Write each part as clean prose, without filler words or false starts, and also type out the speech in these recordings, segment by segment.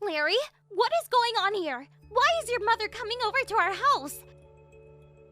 Larry, what is going on here? Why is your mother coming over to our house?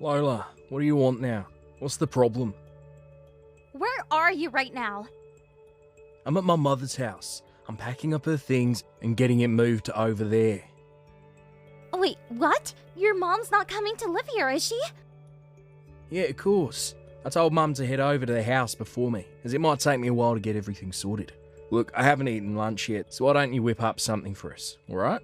Lola, what do you want now? What's the problem? Where are you right now? I'm at my mother's house. I'm packing up her things and getting it moved to over there. Wait, what? Your mom's not coming to live here, is she? Yeah, of course. I told Mum to head over to the house before me, as it might take me a while to get everything sorted. Look, I haven't eaten lunch yet, so why don't you whip up something for us, alright?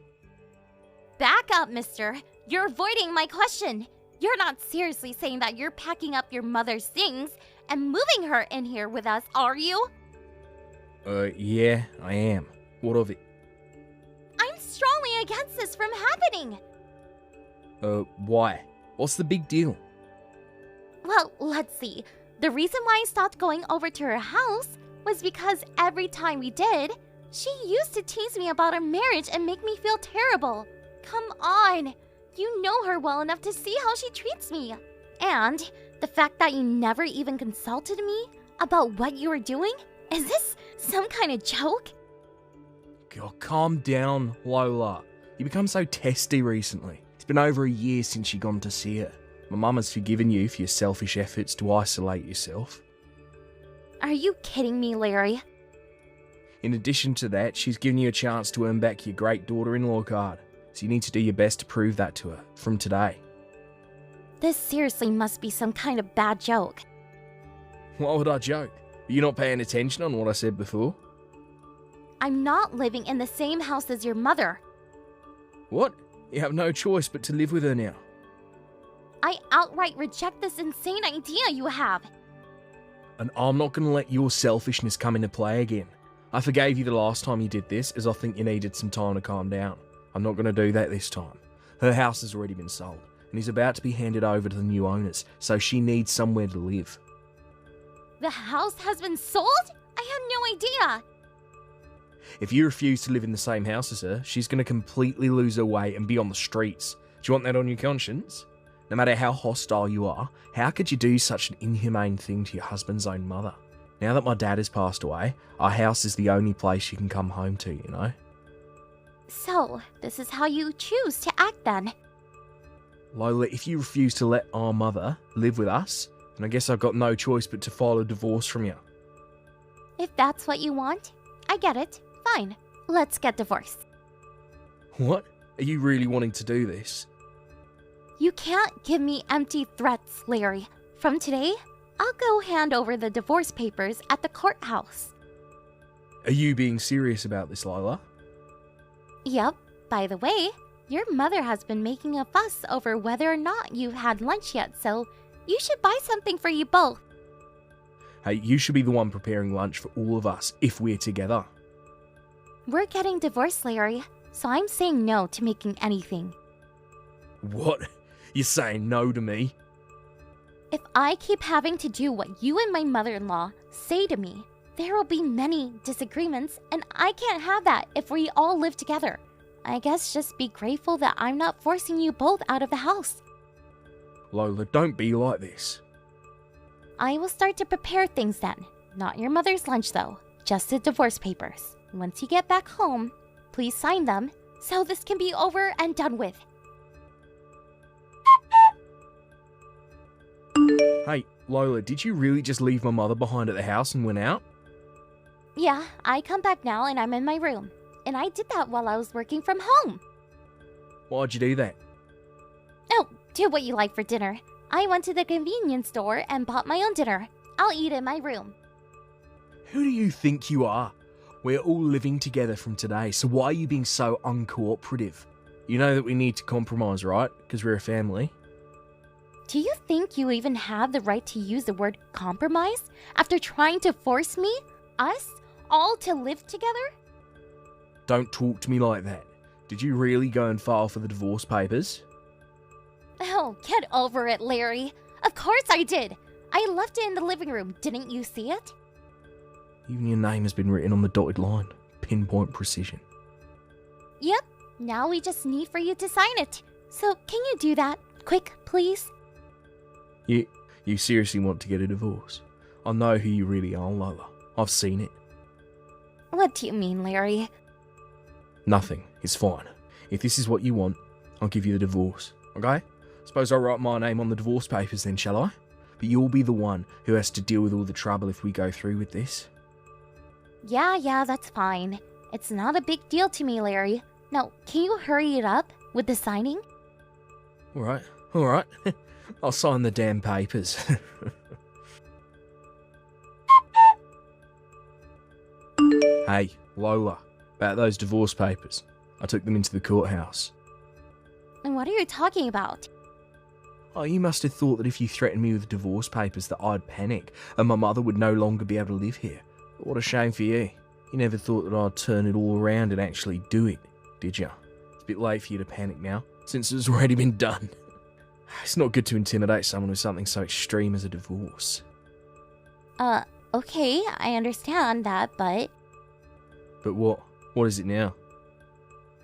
Back up, mister. You're avoiding my question. You're not seriously saying that you're packing up your mother's things and moving her in here with us, are you? Yeah, I am. What of it? I'm strongly against this from happening. Why? What's the big deal? Well, let's see. The reason why I stopped going over to her house was because every time we did, she used to tease me about our marriage and make me feel terrible. Come on. You know her well enough to see how she treats me. And the fact that you never even consulted me about what you were doing? Is this some kind of joke? God, calm down, Lola. You become so testy recently. It's been over a year since you gone to see her. My mum has forgiven you for your selfish efforts to isolate yourself. Are you kidding me, Larry? In addition to that, she's given you a chance to earn back your great daughter-in-law card. So you need to do your best to prove that to her, from today. This seriously must be some kind of bad joke. Why would I joke? Are you not paying attention on what I said before? I'm not living in the same house as your mother. What? You have no choice but to live with her now. I outright reject this insane idea you have. And I'm not going to let your selfishness come into play again. I forgave you the last time you did this, as I think you needed some time to calm down. I'm not going to do that this time. Her house has already been sold, and is about to be handed over to the new owners, so she needs somewhere to live. The house has been sold? I had no idea. If you refuse to live in the same house as her, she's going to completely lose her way and be on the streets. Do you want that on your conscience? No matter how hostile you are, how could you do such an inhumane thing to your husband's own mother? Now that my dad has passed away, our house is the only place you can come home to, you know? So, this is how you choose to act then? Lola, if you refuse to let our mother live with us, then I guess I've got no choice but to file a divorce from you. If that's what you want, I get it. Fine. Let's get divorced. What? Are you really wanting to do this? You can't give me empty threats, Larry. From today, I'll go hand over the divorce papers at the courthouse. Are you being serious about this, Lola? Yep. By the way, your mother has been making a fuss over whether or not you've had lunch yet, so you should buy something for you both. Hey, you should be the one preparing lunch for all of us if we're together. We're getting divorced, Larry, so I'm saying no to making anything. What? You're saying no to me? If I keep having to do what you and my mother-in-law say to me, there will be many disagreements, and I can't have that if we all live together. I guess just be grateful that I'm not forcing you both out of the house. Lola, don't be like this. I will start to prepare things then. Not your mother's lunch, though. Just the divorce papers. Once you get back home, please sign them so this can be over and done with. Hey, Lola, did you really just leave my mother behind at the house and went out? Yeah, I come back now and I'm in my room. And I did that while I was working from home. Why'd you do that? Oh, do what you like for dinner. I went to the convenience store and bought my own dinner. I'll eat in my room. Who do you think you are? We're all living together from today, so why are you being so uncooperative? You know that we need to compromise, right? Because we're a family. Do you think you even have the right to use the word compromise after trying to force me, us, all to live together? Don't talk to me like that. Did you really go and file for the divorce papers? Oh, get over it, Larry. Of course I did. I left it in the living room. Didn't you see it? Even your name has been written on the dotted line. Pinpoint precision. Yep. Now we just need for you to sign it. So can you do that? Quick, please? You seriously want to get a divorce? I know who you really are, Lola. I've seen it. What do you mean, Larry? Nothing. It's fine. If this is what you want, I'll give you the divorce, okay? Suppose I'll write my name on the divorce papers then, shall I? But you'll be the one who has to deal with all the trouble if we go through with this. Yeah, that's fine. It's not a big deal to me, Larry. Now, can you hurry it up with the signing? Alright. I'll sign the damn papers. Hey, Lola, about those divorce papers. I took them into the courthouse. And what are you talking about? Oh, you must have thought that if you threatened me with divorce papers that I'd panic and my mother would no longer be able to live here. But what a shame for you. You never thought that I'd turn it all around and actually do it, did you? It's a bit late for you to panic now, since it's already been done. It's not good to intimidate someone with something so extreme as a divorce. Okay, I understand that, but... But what? What is it now?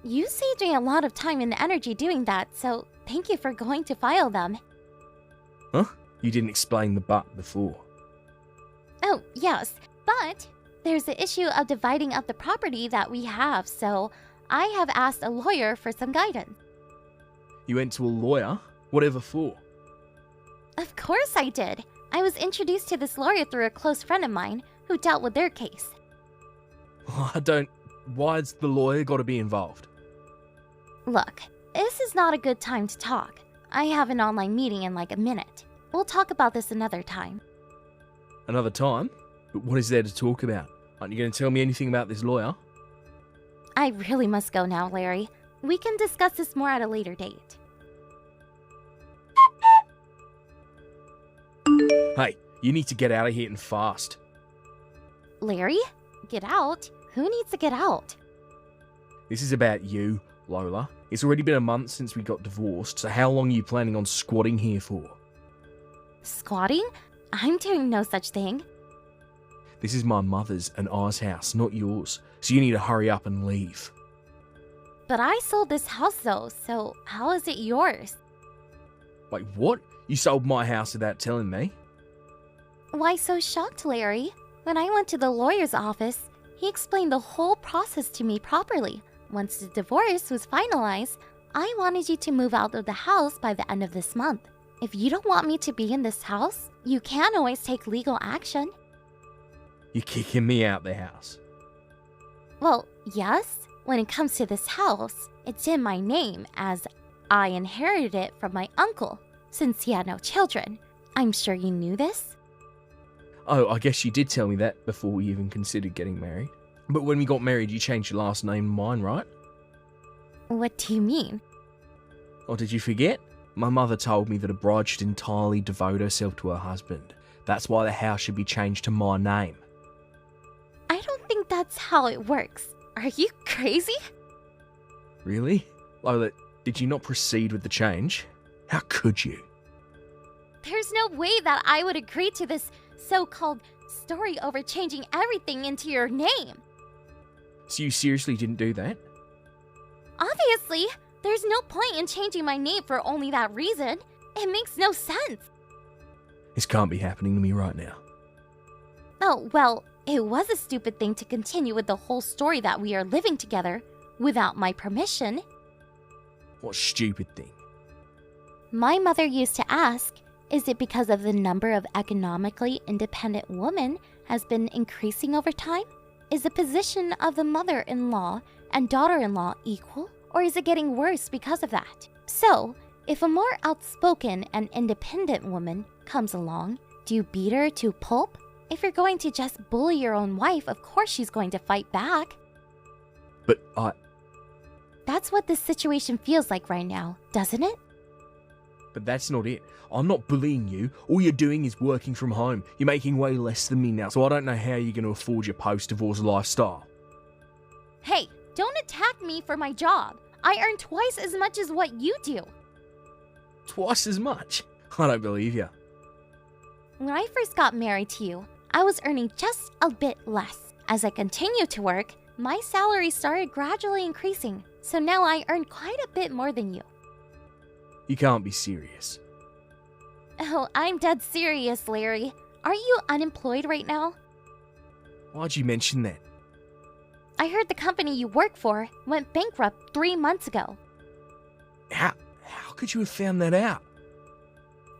You saved me a lot of time and energy doing that, so thank you for going to file them. Huh? You didn't explain the but before. Oh, yes, but there's the issue of dividing up the property that we have, so I have asked a lawyer for some guidance. You went to a lawyer? Whatever for? Of course I did. I was introduced to this lawyer through a close friend of mine who dealt with their case. Why's the lawyer got to be involved? Look, this is not a good time to talk. I have an online meeting in like a minute. We'll talk about this another time. Another time? But what is there to talk about? Aren't you going to tell me anything about this lawyer? I really must go now, Larry. We can discuss this more at a later date. Hey, you need to get out of here and fast. Larry? Get out? Who needs to get out? This is about you, Lola. It's already been a month since we got divorced, so how long are you planning on squatting here for? Squatting? I'm doing no such thing. This is my mother's and I's house, not yours, so you need to hurry up and leave. But I sold this house though, so how is it yours? Wait, what? You sold my house without telling me? Why so shocked, Larry? When I went to the lawyer's office, he explained the whole process to me properly. Once the divorce was finalized, I wanted you to move out of the house by the end of this month. If you don't want me to be in this house, you can always take legal action. You're kicking me out the house. Well, yes. When it comes to this house, it's in my name as I inherited it from my uncle since he had no children. I'm sure you knew this. Oh, I guess you did tell me that before we even considered getting married. But when we got married, you changed your last name to mine, right? What do you mean? Or did you forget? My mother told me that a bride should entirely devote herself to her husband. That's why the house should be changed to my name. I don't think that's how it works. Are you crazy? Really? Lola, did you not proceed with the change? How could you? There's no way that I would agree to this so-called story over changing everything into your name. So you seriously didn't do that? Obviously, there's no point in changing my name for only that reason. It makes no sense. This can't be happening to me right now. Oh, well, it was a stupid thing to continue with the whole story that we are living together without my permission. What stupid thing? My mother used to ask, is it because of the number of economically independent women has been increasing over time? Is the position of the mother-in-law and daughter-in-law equal? Or is it getting worse because of that? So, if a more outspoken and independent woman comes along, do you beat her to pulp? If you're going to just bully your own wife, of course she's going to fight back. But That's what this situation feels like right now, doesn't it? But that's not it. I'm not bullying you. All you're doing is working from home. You're making way less than me now, so I don't know how you're going to afford your post-divorce lifestyle. Hey, don't attack me for my job. I earn twice as much as what you do. Twice as much? I don't believe you. When I first got married to you, I was earning just a bit less. As I continued to work, my salary started gradually increasing, so now I earn quite a bit more than you. You can't be serious. Oh, I'm dead serious, Larry. Are you unemployed right now? Why'd you mention that? I heard the company you work for went bankrupt 3 months ago. How could you have found that out?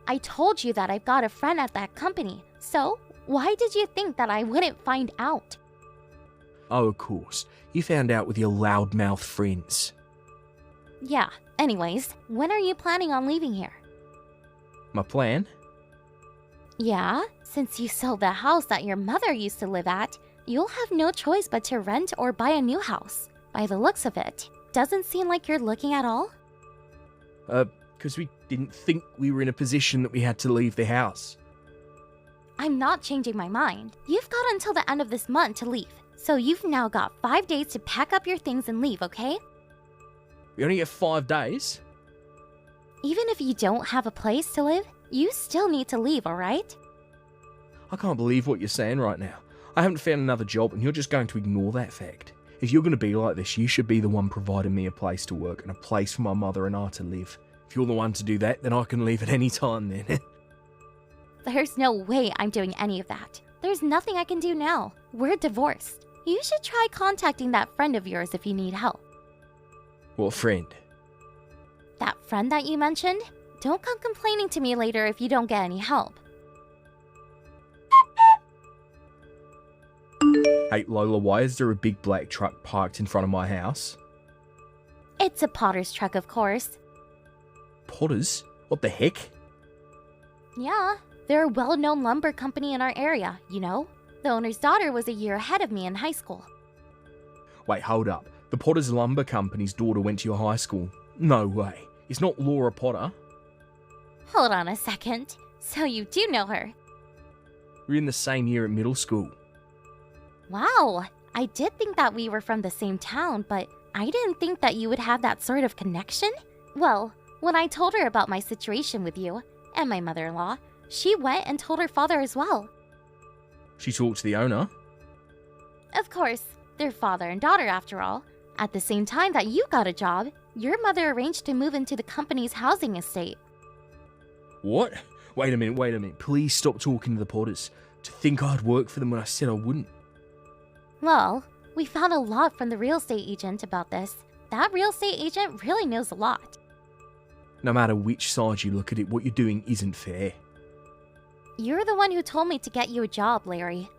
I told you that I've got a friend at that company, so why did you think that I wouldn't find out? Oh, of course. You found out with your loudmouth friends. Yeah, anyways, when are you planning on leaving here? My plan? Yeah, since you sold the house that your mother used to live at, you'll have no choice but to rent or buy a new house. By the looks of it, doesn't seem like you're looking at all. Because we didn't think we were in a position that we had to leave the house. I'm not changing my mind. You've got until the end of this month to leave, so you've now got 5 days to pack up your things and leave, okay? We only get 5 days. Even if you don't have a place to live, you still need to leave, alright? I can't believe what you're saying right now. I haven't found another job and you're just going to ignore that fact. If you're going to be like this, you should be the one providing me a place to work and a place for my mother and I to live. If you're the one to do that, then I can leave at any time then. There's no way I'm doing any of that. There's nothing I can do now. We're divorced. You should try contacting that friend of yours if you need help. What friend? That friend that you mentioned? Don't come complaining to me later if you don't get any help. Hey Lola, why is there a big black truck parked in front of my house? It's a potter's truck, of course. Potters? What the heck? Yeah, they're a well-known lumber company in our area, you know? The owner's daughter was a year ahead of me in high school. Wait, hold up. The Potters Lumber Company's daughter went to your high school? No way. It's not Laura Potter. Hold on a second. So you do know her? We're in the same year at middle school. Wow, I did think that we were from the same town, but I didn't think that you would have that sort of connection. Well, when I told her about my situation with you and my mother-in-law, she went and told her father as well. She talked to the owner? Of course, they're father and daughter after all. At the same time that you got a job, your mother arranged to move into the company's housing estate. What? Wait a minute. Please stop talking to the Potters. To think I'd work for them when I said I wouldn't. Well, we found a lot from the real estate agent about this. That real estate agent really knows a lot. No matter which side you look at it, what you're doing isn't fair. You're the one who told me to get you a job, Larry.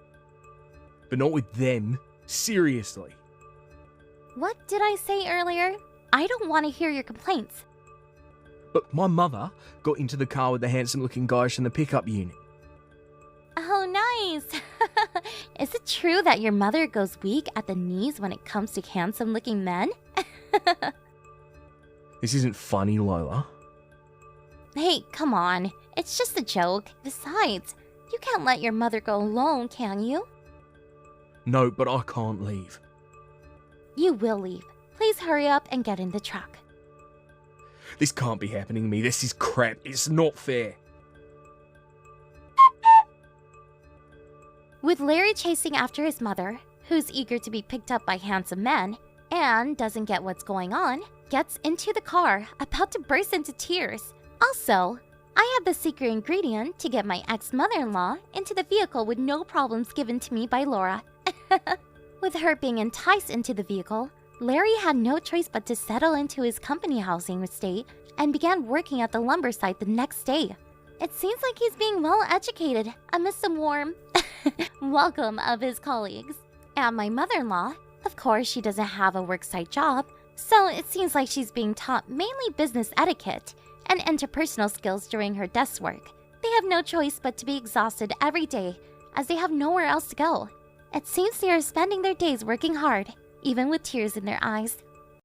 But not with them. Seriously. What did I say earlier? I don't want to hear your complaints. But my mother got into the car with the handsome-looking guys from the pickup unit. Oh, nice! Is it true that your mother goes weak at the knees when it comes to handsome-looking men? This isn't funny, Lola. Hey, come on. It's just a joke. Besides, you can't let your mother go alone, can you? No, but I can't leave. You will leave. Please hurry up and get in the truck. This can't be happening to me. This is crap. It's not fair. With Larry chasing after his mother, who's eager to be picked up by handsome men, and doesn't get what's going on, gets into the car, about to burst into tears. Also, I have the secret ingredient to get my ex-mother-in-law into the vehicle with no problems given to me by Laura. With her being enticed into the vehicle, Larry had no choice but to settle into his company housing estate and began working at the lumber site the next day. It seems like he's being well educated amidst the warm welcome of his colleagues. And my mother-in-law, of course, she doesn't have a worksite job, so it seems like she's being taught mainly business etiquette and interpersonal skills during her desk work. They have no choice but to be exhausted every day, as they have nowhere else to go. It seems they are spending their days working hard, even with tears in their eyes.